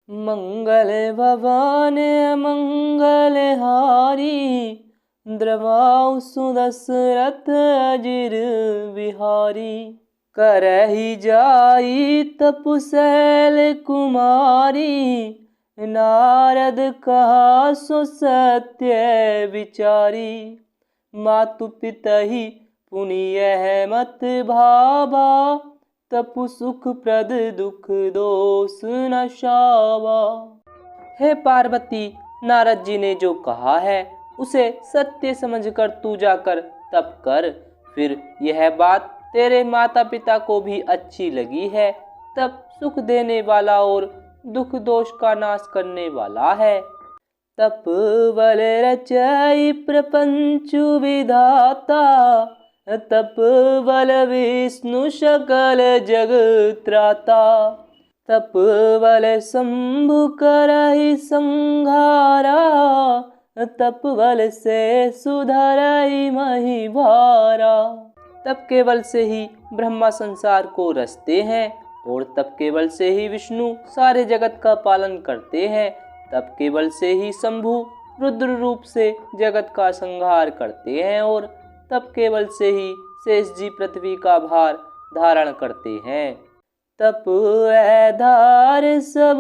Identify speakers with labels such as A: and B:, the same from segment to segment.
A: मंगल भवन मंगल हारी, द्रवाउ सुदशरथ अजिर बिहारी। करहि जाई तपुशैल कुमारी, नारद कहा सो सत्य विचारी। मातु पितहि पुनियह मत भावा, तपु सुख प्रद दुख दोष न शावा। हे पार्वती, नारद जी ने जो कहा है उसे सत्य समझकर तू जाकर तप कर। फिर यह बात तेरे माता पिता को भी अच्छी लगी है। तप सुख देने वाला और दुख दोष का नाश करने वाला है। तप बल रचई प्रपंच विधाता, तप बल विष्णु सकल जग त्राता। तप बल शंभु करहि संहारा, तप बल से सुधरई मही भारा। तप के बल से ही ब्रह्मा संसार को रचते हैं और तप के बल से ही विष्णु सारे जगत का पालन करते हैं। तप के बल से ही शंभु रुद्र रूप से जगत का संहार करते हैं और तप के बल से ही शेष जी पृथ्वी का भार धारण करते हैं। तप आधार सब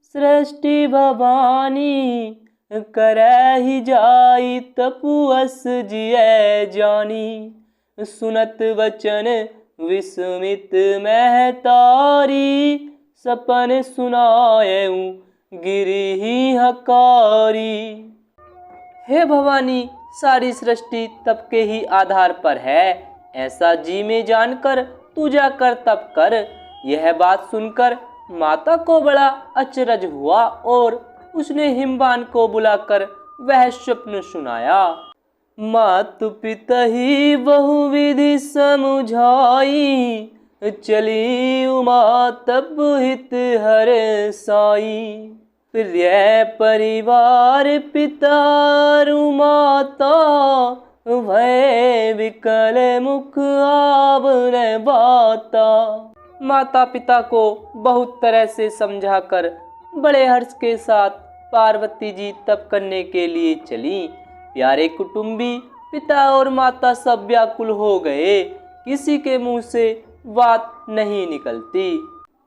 A: सृष्टि भवानी, करहि जाई तपु अस जिय जानी। सुनत वचन विस्मित महतारी, सपन सुनाएऊ गिरि हकारी। हे भवानी, सारी सृष्टि तप के ही आधार पर है, ऐसा जी में जानकर तू जाकर तप कर। यह बात सुनकर माता को बड़ा अचरज हुआ और उसने हिमवान को बुलाकर वह स्वप्न सुनाया। मातु पितहि बहुविधि समुझाई, चली उमा तप हित हर साई। प्रिय परिवार पिता माता, भय विकल मुख आवरण बाता। माता पिता को बहुत तरह से समझाकर बड़े हर्ष के साथ पार्वती जी तप करने के लिए चली। प्यारे कुटुंबी पिता और माता सब व्याकुल हो गए, किसी के मुंह से बात नहीं निकलती।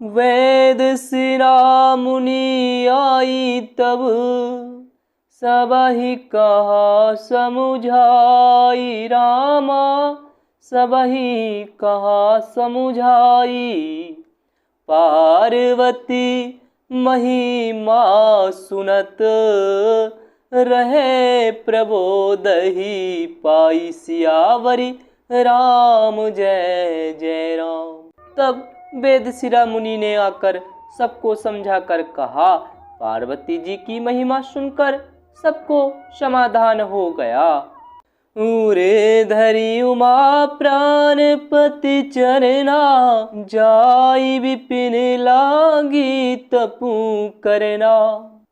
A: वेद शिरा मुनि आई तब, सबहि कहा समुझाई रामा, सबहि कहा समुझाई। पार्वती महिमा सुनत, रहे प्रबोधहि पाई सियावरी। राम जय जय राम। तब वेद शिरा मुनि ने आकर सबको समझाकर कहा। पार्वती जी की महिमा सुनकर सबको समाधान हो गया। उरे धरि उमा प्राणपति चरना, जाई विपिन लागी तपु करना।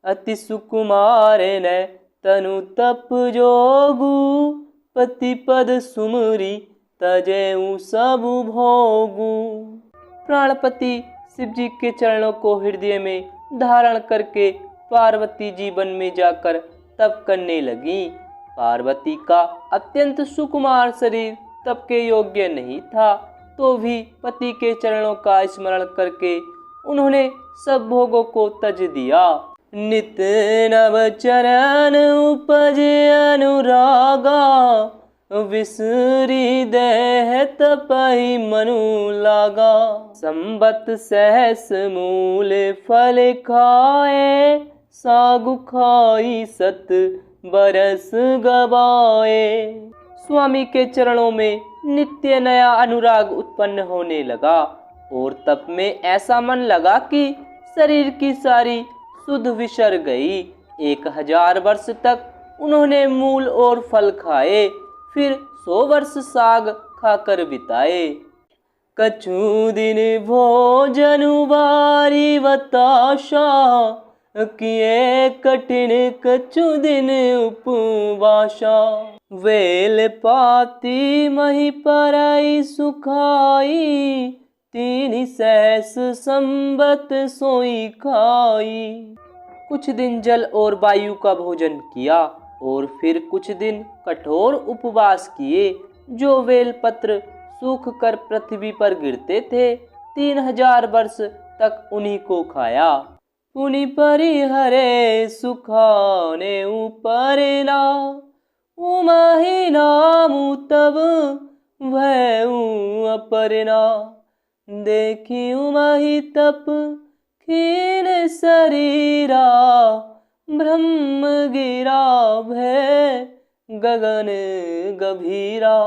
A: अति सुकुमार ने तनु तप जोगु, पति पद सुमरी तजेऊ सबु भोगु। प्राणपति शिव जी के चरणों को हृदय में धारण करके पार्वती जी वन में जाकर तप करने लगी। पार्वती का अत्यंत सुकुमार शरीर तप के योग्य नहीं था, तो भी पति के चरणों का स्मरण करके उन्होंने सब भोगों को तज दिया। नित नव चरण उपजे अनुरागा, विसरी देह तपहि मनु लागा। संबत सहस मूल फल खाए, सागु खाई सत बरस गवाए। स्वामी के चरणों में नित्य नया अनुराग उत्पन्न होने लगा और तप में ऐसा मन लगा कि शरीर की सारी सुध विसर गई। 1000 वर्ष तक उन्होंने मूल और फल खाए, फिर 100 वर्ष साग खाकर बिताए। कछु दिन भोजन बारी बताशा, किए कठिन कछु दिन उपवासा। वेल पाती मही परई सुखाई, तीन सहस संबत सोई खाई। कुछ दिन जल और वायु का भोजन किया और फिर कुछ दिन कठोर उपवास किए। जो बेलपत्र सूख कर पृथ्वी पर गिरते थे 3000 वर्ष तक उन्हीं को खाया। पुनि परिहरे सुखाने ऊपर ना, उमाही नामु तब भयउ अपरना। देखी उमाही तप खीन शरीरा, ब्रह्म गिरा भय गगन गभीरा।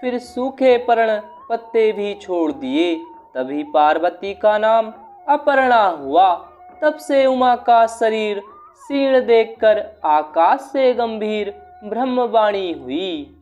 A: फिर सूखे पर्ण पत्ते भी छोड़ दिए। तभी पार्वती का नाम अपर्णा हुआ। तब से उमा का शरीर क्षीण देखकर आकाश से गंभीर ब्रह्मवाणी हुई।